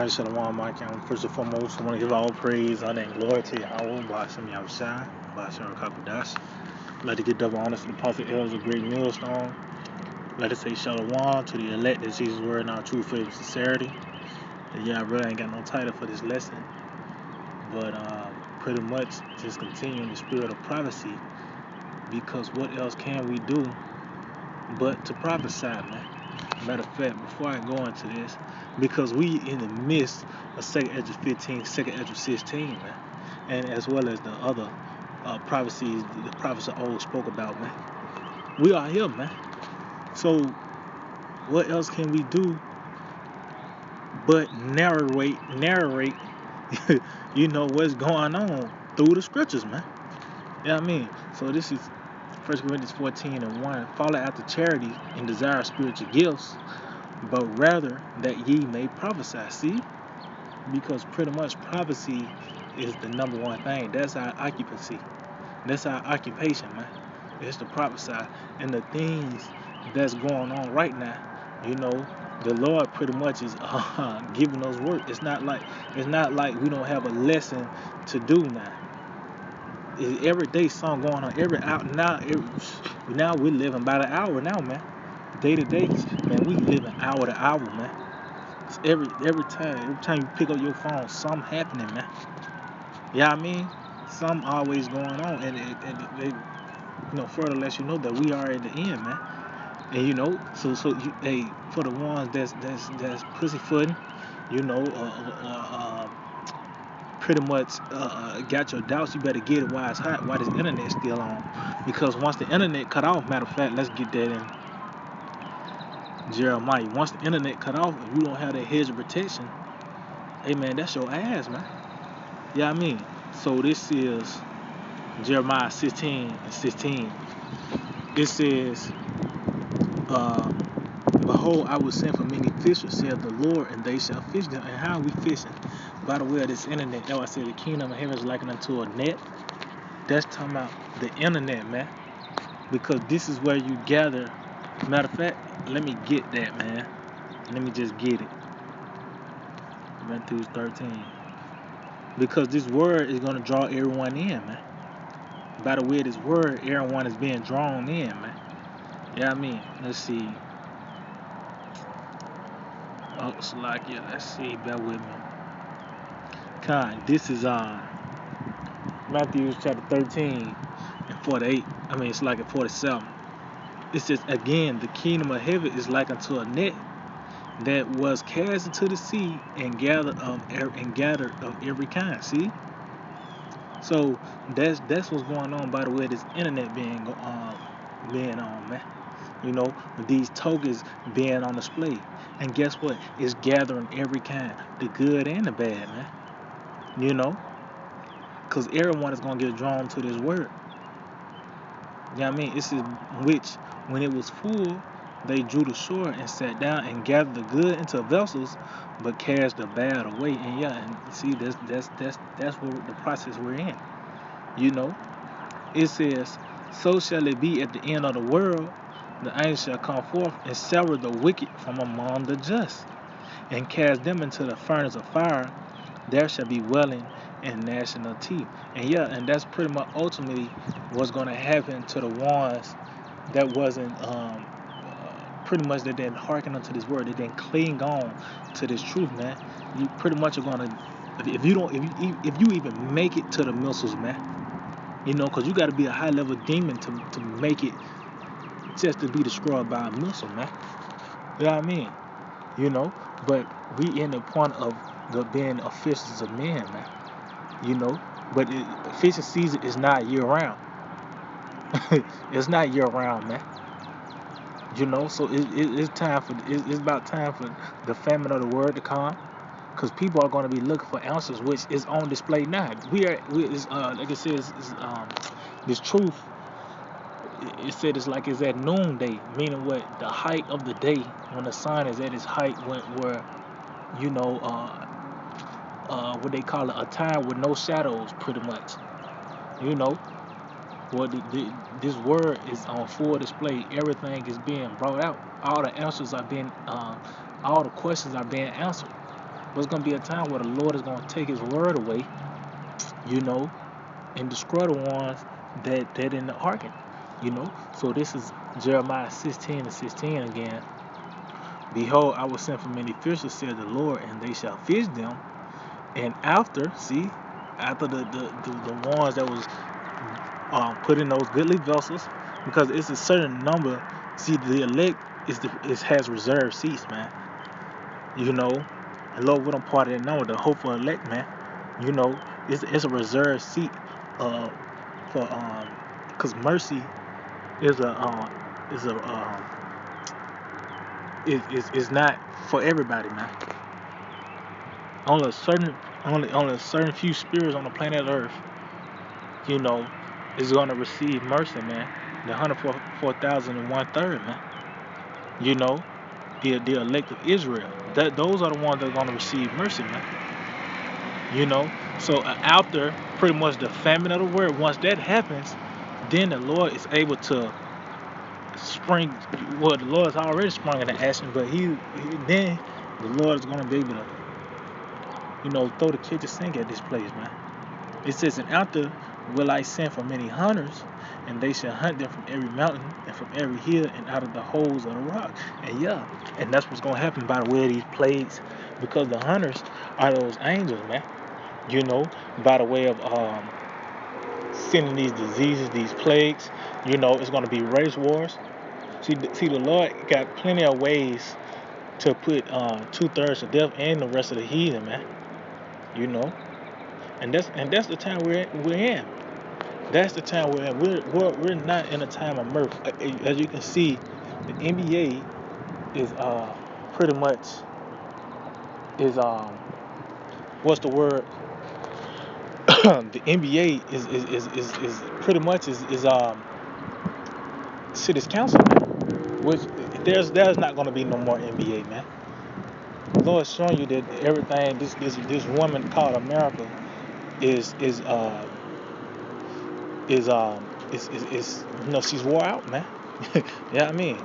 Everybody, Shalom, Mike. First and foremost, I want to give all praise, honor, and glory to Yahweh, Bashim Yahushai, Bashim Rakakudash. I'd like to give double honor to the prophet elders of Great Millstone. Let us say Shalom to the elect that Jesus' word in our true faith and sincerity. And yeah, I really ain't got no title for this lesson, but pretty much just continuing the spirit of prophecy, because what else can we do but to prophesy, man? Matter of fact, before I go into this, because we in the midst of 2nd Ezra 15, 2nd Ezra 16, man, and as well as the other prophecies the prophets of old spoke about, man. We are here, man. So what else can we do but narrate you know what's going on through the scriptures, man. You know what I mean? So this is 1 Corinthians 14:1. Follow after charity and desire spiritual gifts, but rather that ye may prophesy. See? Because pretty much prophecy is the number one thing. That's our occupancy. That's our occupation, man. It's to prophesy. And the things that's going on right now, you know, the Lord pretty much is giving us work. It's not like we don't have a lesson to do now. Every day something going on. Now we're living by the hour now, man. Day to day, man, we living hour to hour, man. It's every time you pick up your phone, something happening, man. Yeah, I mean, something always going on, and it further lets you know that we are at the end, man. And you know, so hey, for the ones that's pussyfooting, you know, pretty much got your doubts, you better get it while it's hot, while this internet's still on. Because once the internet cut off, matter of fact, let's get that in Jeremiah. Once the internet cut off, if you don't have that hedge of protection, hey man, that's your ass, man. Yeah, I mean, so this is Jeremiah 16:16. It says, behold, I will send for many fishers, saith the Lord, and they shall fish them. And how are we fishing? By the way of this internet. That's why I said the kingdom of heaven is likened unto a net. That's talking about the internet, man. Because this is where you gather. Matter of fact, let me get that, man. Let me just get it. Matthew 13. Because this word is going to draw everyone in, man. By the way of this word, everyone is being drawn in, man. Yeah, I mean, let's see. Oh, Salakia, let's see. Bear with me. This is Matthew chapter 13 and 48. I mean, it's like at 47. It says, again, the kingdom of heaven is like unto a net that was cast into the sea and gathered of every kind. See? So that's what's going on. By the way, this internet being on, man. You know, these tokens being on display, and guess what? It's gathering every kind, the good and the bad, man. You know, because everyone is gonna get drawn to this word. You know what I mean? This is which, when it was full, they drew the shore and sat down and gathered the good into vessels, but cast the bad away. And yeah, and see, that's what the process we're in. You know, it says, so shall it be at the end of the world. The angel shall come forth and sever the wicked from among the just, and cast them into the furnace of fire. There shall be wailing and gnashing of teeth. And yeah, and that's pretty much ultimately what's going to happen to the ones that wasn't pretty much that didn't hearken unto this word. They didn't cling on to this truth, man. You pretty much are going to, if you even make it to the missiles, man. You know, because you got to be a high level demon to make it just to be destroyed by a missile, man. You know what I mean? You know, but we in the point of being officials of men, man. You know, but fishing season is not year round. It's not year round, man. You know, so it's time for it's about time for the famine of the word to come, because people are going to be looking for answers, which is on display now. Like it says, this truth. It said it's like it's at noonday, meaning what, the height of the day, when the sun is at its height, where you know, what they call it, a time with no shadows, pretty much. You know, well, this word is on full display. Everything is being brought out. All the answers are being, all the questions are being answered. But it's gonna be a time where the Lord is gonna take His word away, you know, and destroy the ones that in the ark, you know. So this is Jeremiah 16:16 again. Behold, I will send for many fishers, said the Lord, and they shall fish them. And after, see, after the ones that was put in those goodly vessels, because it's a certain number. See, the elect has reserved seats, man. You know, and Lord, what I'm part of that number, the hopeful elect, man. You know, it's a reserved seat, uh, for cause mercy is a is not for everybody, man. Only a certain only a certain few spirits on the planet Earth, you know, is gonna receive mercy, man. The 144,001 man. You know, the elect of Israel. That those are the ones that are gonna receive mercy, man. You know, so after pretty much the famine of the world, once that happens, then the Lord is able to spring. Well, the Lord's already sprung into action, but then the Lord is gonna be able to, you know, throw the kitchen sink at this place, man. It says, and after will I send for many hunters, and they shall hunt them from every mountain and from every hill and out of the holes of the rock. And yeah, and that's what's gonna happen by the way of these plagues, because the hunters are those angels, man. You know, by the way of sending these diseases, these plagues. You know, it's gonna be race wars. See, the Lord got plenty of ways to put 2/3 of death and the rest of the heathen, man. You know, and that's the time we're in. That's the time we're not in a time of mirth. As you can see, the NBA is pretty much is what's the word? The NBA is pretty much is city's council, man. Which there's not gonna be no more NBA, man. The Lord's showing you that everything this woman called America is is you know, she's wore out, man. Yeah, I mean,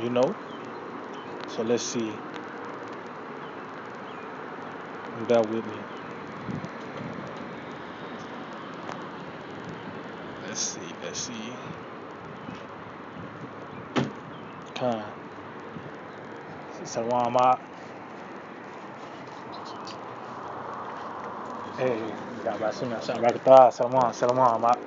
you know. So let's see. Bear with me. Let's see. Con. Salam out. Hey, got by some salam out.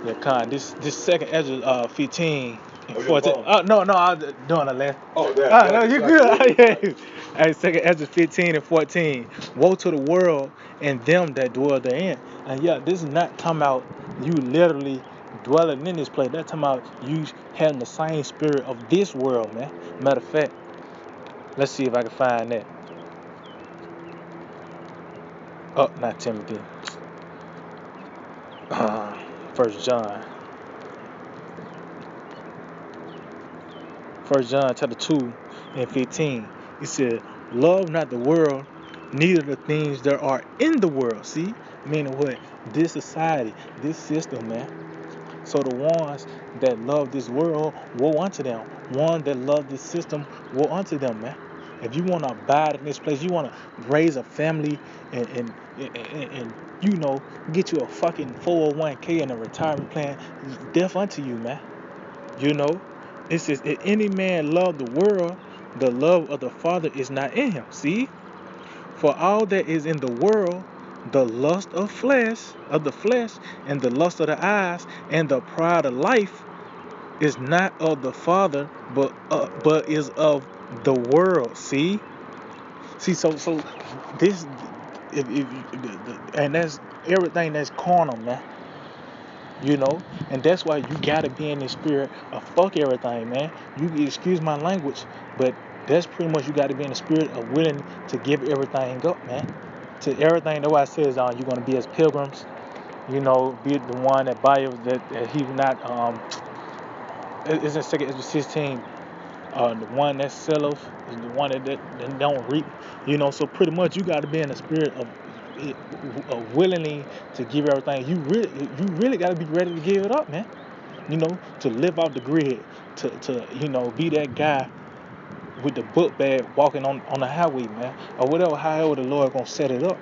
Yeah, con. This second Ezra 15 and 14. Oh no, I was doing a left. Oh, that. No, you good. Yeah. Hey, second Ezra 15 and 14. Woe to the world and them that dwell therein. And yeah, this is not talking about you literally dwelling in this place. That's talking about you having the same spirit of this world, man. Matter of fact, let's see if I can find that. Oh, not Timothy. First John. First John chapter 2 and 15. He said, love not the world, neither the things that are in the world. See? Meaning what? This society, this system, man. So the ones that love this world, woe unto them. One that love this system, woe unto them, man. If you want to abide in this place, you want to raise a family and you know, get you a fucking 401k and a retirement plan, death unto you, man. You know? It says, if any man love the world, the love of the Father is not in him. See? For all that is in the world, the lust of the flesh, and the lust of the eyes, and the pride of life, is not of the Father, but is of the world. See, so this, and that's everything that's carnal, man. You know, and that's why you gotta be in the spirit of fuck everything, man. You excuse my language, but that's pretty much you gotta be in the spirit of willing to give everything up, man. To everything. That's why it says you're gonna be as pilgrims. You know, be the one that buy that he not it's in 2 16. The one that selleth is the one that don't reap. You know, so pretty much you got to be in the spirit of willingly to give everything. You really got to be ready to give it up, man. You know, to live off the grid, to you know, be that guy with the book bag walking on the highway, man, or whatever, however the Lord gonna set it up,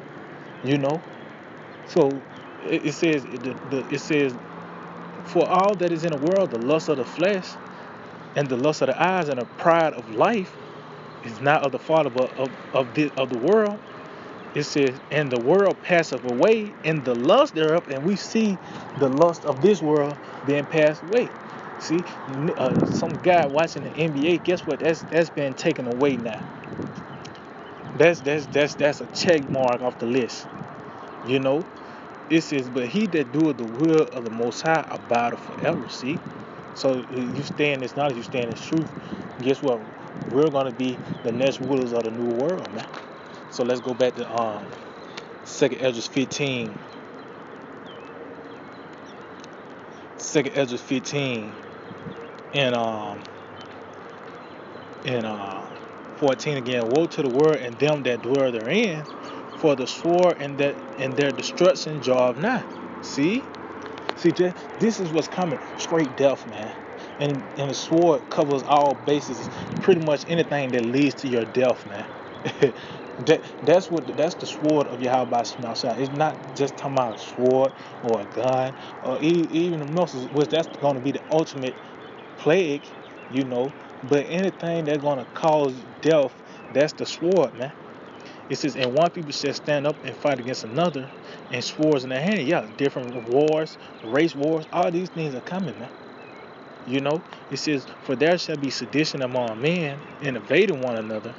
you know. So it says it says, for all that is in the world, the lust of the flesh and the lust of the eyes and the pride of life is not of the Father, but of the world. It says, and the world passeth away, and the lust thereof, and we see the lust of this world being passed away. See, some guy watching the NBA, guess what? That's been taken away now. That's a check mark off the list. You know, it says, but he that doeth the will of the Most High abideth forever. See, so you stay in this knowledge, you stay in this truth. Guess what? We're gonna be the next rulers of the new world, man. So let's go back to 2nd Ezra 15. 2nd Ezra 15 and 14 again. Woe to the world and them that dwell therein, for the sword and their destruction draweth nigh. See, this is what's coming. Straight death, man. And the sword covers all bases. Pretty much anything that leads to your death, man. That's the sword of Yahweh Shemashah. It's not just talking about a sword or a gun or even the missiles, which that's going to be the ultimate plague, you know. But anything that's going to cause death, that's the sword, man. It says, and one people shall stand up and fight against another, and swords in their hand. Yeah, different wars, race wars, all these things are coming, man. You know, it says, for there shall be sedition among men, and invading one another.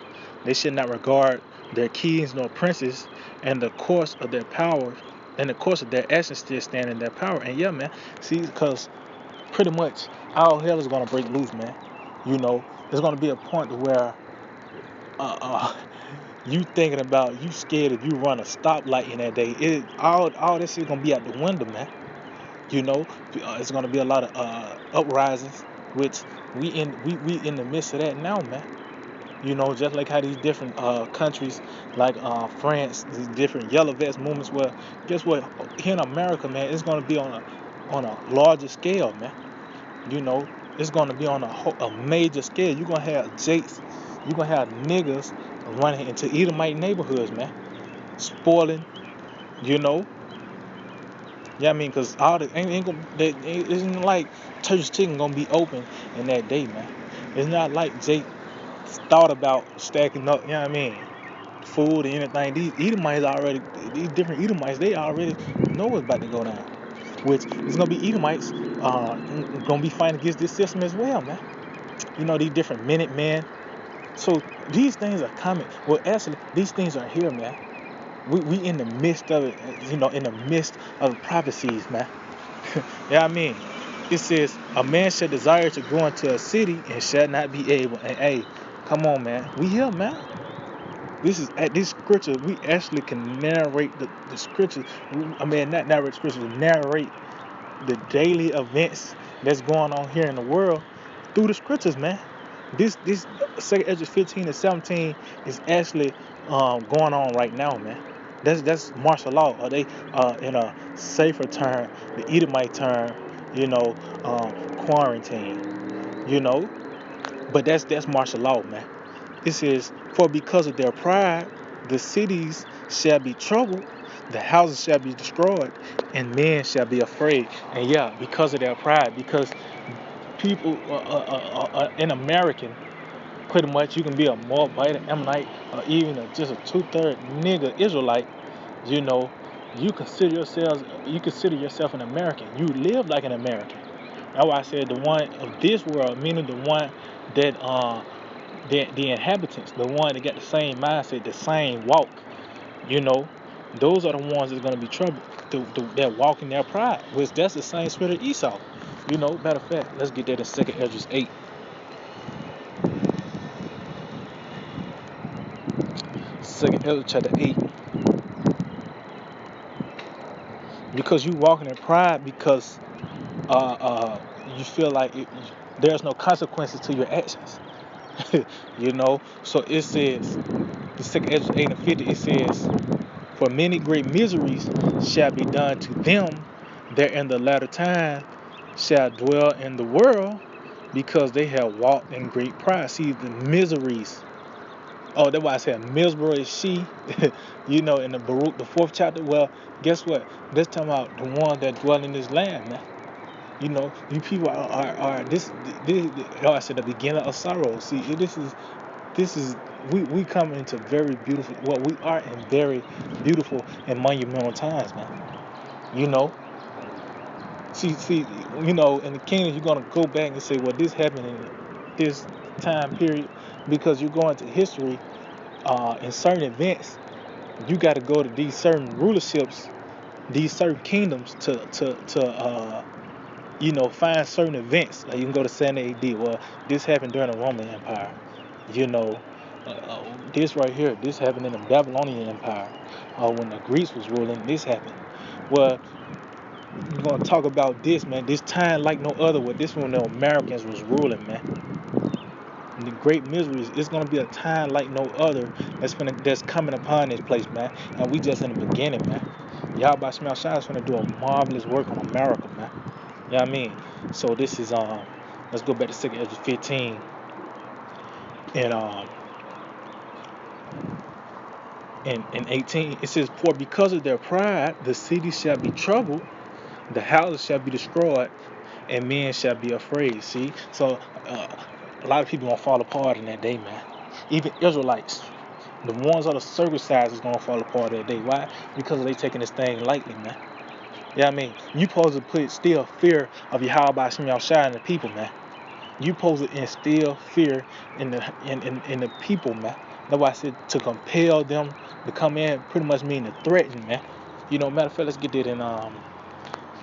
They should not regard their kings nor princes, and the course of their power, and the course of their actions still stand in their power. And yeah, man, see, because pretty much all hell is gonna break loose, man. You know, there's gonna be a point to where you thinking about, you scared if you run a stoplight in that day, all this shit gonna be out the window, man. You know, it's gonna be a lot of uprisings, which we in the midst of that now, man. You know, just like how these different countries, like France, these different yellow vest movements. Well, guess what? Here in America, man, it's gonna be on a larger scale, man. You know, it's gonna be on a major scale. You're gonna have jakes, you're gonna have niggas running into Edomite neighborhoods, man, spoiling. You know, yeah, I mean, cause all the ain't gonna, it isn't like Church's Chicken gonna be open in that day, man. It's not like Jake thought about stacking up, you know what I mean, food and anything. These different Edomites, they already know what's about to go down. Which is gonna be Edomites, gonna be fighting against this system as well, man. You know, these different Minutemen. So these things are coming. Well, actually, these things are here, man. We in the midst of it, you know, in the midst of the prophecies, man. Yeah, I mean, it says a man shall desire to go into a city and shall not be able. And hey, come on, man, we here, man. This is at this scripture. We actually can narrate the scriptures. I mean, not narrate scriptures, narrate the daily events that's going on here in the world through the scriptures, man. This 2nd Ezra 15 and 17 is actually going on right now, man. That's martial law. Or they in a safer term, the Edomite term, you know, quarantine, you know. But that's martial law, man. It says, for because of their pride, the cities shall be troubled, the houses shall be destroyed, and men shall be afraid. And yeah, because of their pride, because people in American, pretty much you can be a Moabite, an Ammonite, or even just a 2/3 nigga Israelite. You know, you consider yourself an American. You live like an American. That's why I said the one of this world, meaning the one that the inhabitants, the one that got the same mindset, the same walk. You know, those are the ones that's gonna be troubled. That walk in their pride, which that's the same spirit of Esau. You know, matter of fact, let's get that in 2nd Ezra 8. 2nd Ezra chapter 8. Because you walking in pride, because you feel like there's no consequences to your actions. You know, so it says, the 2nd Ezra 8 and 50, it says, for many great miseries shall be done to them that in the latter time shall dwell in the world, because they have walked in great pride. See, the miseries. Oh, that's why I said miserable is she. In the Baruch, the fourth chapter. Well, guess what? This time about the ones that dwell in this land, man. You people are this. Oh, I said the beginning of sorrow. See, this is we come into very beautiful. Well, we are in very beautiful and monumental times, man. You know, see, in the kingdom, you're gonna go back and say, well, this happened in this time period, because you're going to history. In certain events, you got to go to these certain rulerships, these certain kingdoms to find certain events. Like you can go to 70 AD. Well, this happened during the Roman Empire. You know, this right here, this happened in the Babylonian Empire. When the Greeks was ruling, this happened. Well, we're gonna talk about this, man. This time like no other. Where this when the Americans was ruling, man. And the great miseries, it's gonna be a time like no other that's coming upon this place, man. And we just in the beginning, man. Yahweh Shemel Shai is gonna do a marvelous work on America, man. You know what I mean? So this is let's go back to 2 Ezra 15 and in 18. It says, for because of their pride the city shall be troubled, the houses shall be destroyed, and men shall be afraid. See? So a lot of people gonna fall apart in that day, man. Even Israelites, the ones that are circumcised, is gonna fall apart that day. Why? Because they taking this thing lightly, man. Yeah, I mean, you supposed to put still fear of Yahweh Shem Yahushua in the people, man. You supposed to instill fear in the people, man. That's why I said to compel them to come in. Pretty much mean to threaten, man. Matter of fact, let's get that in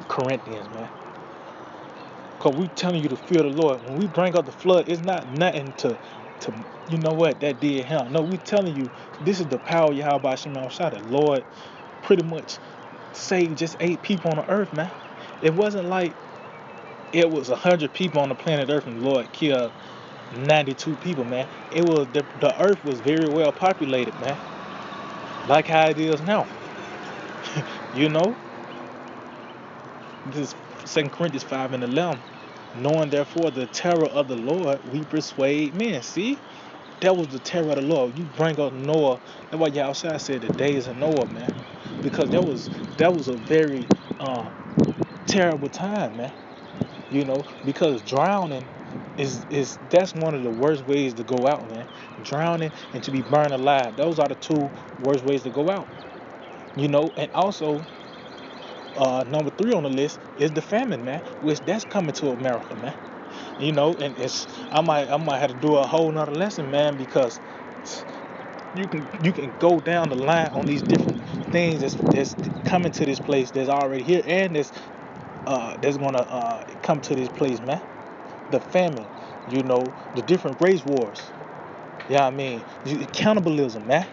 Corinthians, man. Because we telling you to fear the Lord. When we bring up the flood, it's not nothing to that did him. No, we telling you this is the power of Yahweh Shem Yahushua. The Lord pretty much saved just 8 people on the earth, man. It wasn't like it was 100 people on the planet Earth and the Lord killed 92 people, man. It was the earth was very well populated, man. Like how it is now. you know? This is 2 Corinthians 5 and 11. Knowing therefore the terror of the Lord, we persuade men. See? That was the terror of the Lord. You bring up Noah. That's why Yahweh said the days of Noah, man. Because that was a very terrible time, man. Because drowning is that's one of the worst ways to go out, man. Drowning and to be burned alive. Those are the 2 worst ways to go out. And also number 3 on the list is the famine, man, which that's coming to America, man. And it's I might have to do a whole nother lesson, man, because you can go down the line on these different things that's coming to this place that's already here, and that's gonna come to this place, man. The famine, the different race wars. Yeah, I mean, cannibalism, man.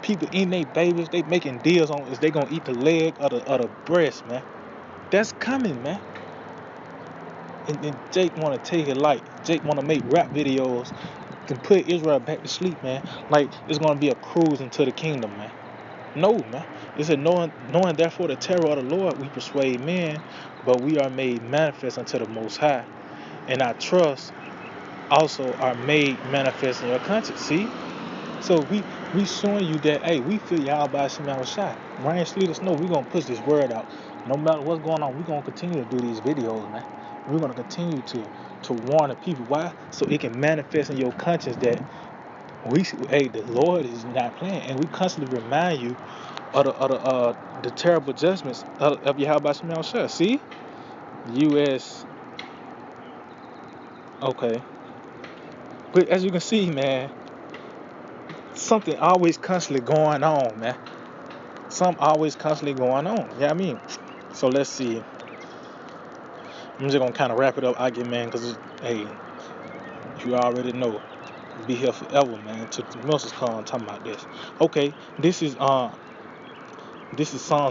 People eating their babies, they making deals on is they gonna eat the leg or the breast, man. That's coming, man. And Jake wanna take it light. Jake wanna make rap videos to put Israel back to sleep, man. Like it's gonna be a cruise into the kingdom, man. No, man. It said, knowing therefore the terror of the Lord, we persuade men, but we are made manifest unto the Most High, and our trust also are made manifest in your conscience. See? So we showing you that, hey, we feel y'all by Shema Shai. Rain, sleet, or snow, we're gonna push this word out. No matter what's going on, we're gonna continue to do these videos, man. We're gonna continue to warn the people. Why? So it can manifest in your conscience that the Lord is not playing, and we constantly remind you of the terrible judgments of Yahweh Shema Shai. See? U.S. Okay. But as you can see, man, something always constantly going on, man. Something always constantly going on. Yeah, I mean. So let's see. I'm just gonna kind of wrap it up again, man, because hey, you already know, be here forever, man. To the Moses call and talking about this. Okay, this is Psalms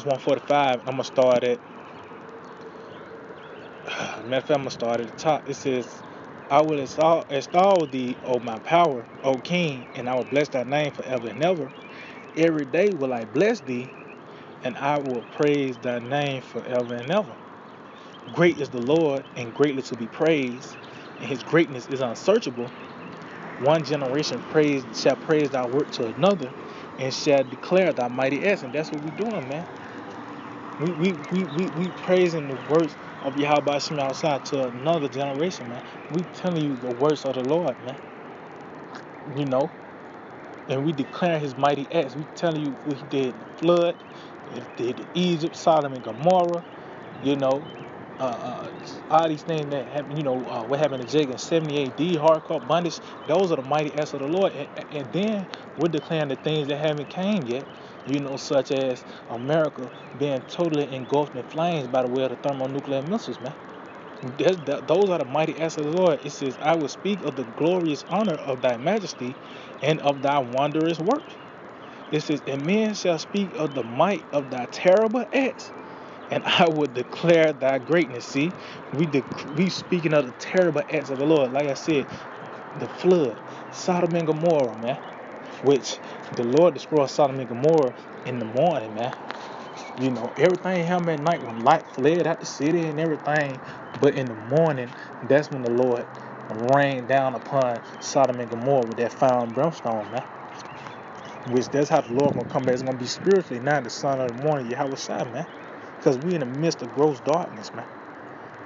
145. I'm gonna start at. Matter of fact, I'm gonna start at the top. It says, I will extol thee, O my power, O King, and I will bless thy name forever and ever. Every day will I bless thee, and I will praise thy name forever and ever. Great is the Lord, and greatly to be praised, and his greatness is unsearchable, one generation shall praise thy work to another, and shall declare thy mighty acts. And that's what we're doing, man. We praising the works of Yahweh Hashem outside to another generation, man. We telling you the works of the Lord, man. You know, and we declare his mighty acts. We telling you what he did in the flood, he did in Egypt, Sodom and Gomorrah. You know, all these things that happened. You know, what happened to Jacob in 70 A.D. hardcore bondage. Those are the mighty acts of the Lord. And then we're declaring the things that haven't came yet. You know, such as America being totally engulfed in flames by the way of the thermonuclear missiles, man. Those are the mighty acts of the Lord. It says, I will speak of the glorious honor of thy majesty and of thy wondrous works. It says, and men shall speak of the might of thy terrible acts, and I will declare thy greatness. See, we speaking of the terrible acts of the Lord. Like I said, the flood, Sodom and Gomorrah, man, which the Lord destroyed Sodom and Gomorrah in the morning, man. You know, everything happened at night when light fled out the city and everything. But in the morning, that's when the Lord rained down upon Sodom and Gomorrah with that fire and brimstone, man. Which that's how the Lord gonna come back. It's gonna be spiritually, not the sun of the morning, Yahweh Shai, man. Because we in the midst of gross darkness, man.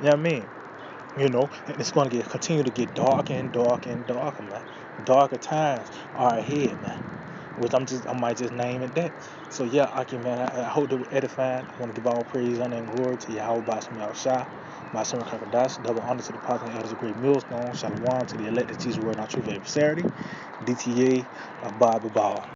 You know what I mean? You know, and it's gonna continue to get darker and darker and darker, man. Darker times are ahead, man. Which I might just name it that. So yeah, Aki, man, I hope they were edifying. I want to give all praise, honor, and glory to Yahweh Bashim Yahushua, Bashim Kakadash, double honor to the Apostle and elders of Great Millstone, Shalom to the elected Jesus word, not truth, every Saturday, DTA, Bible Ball.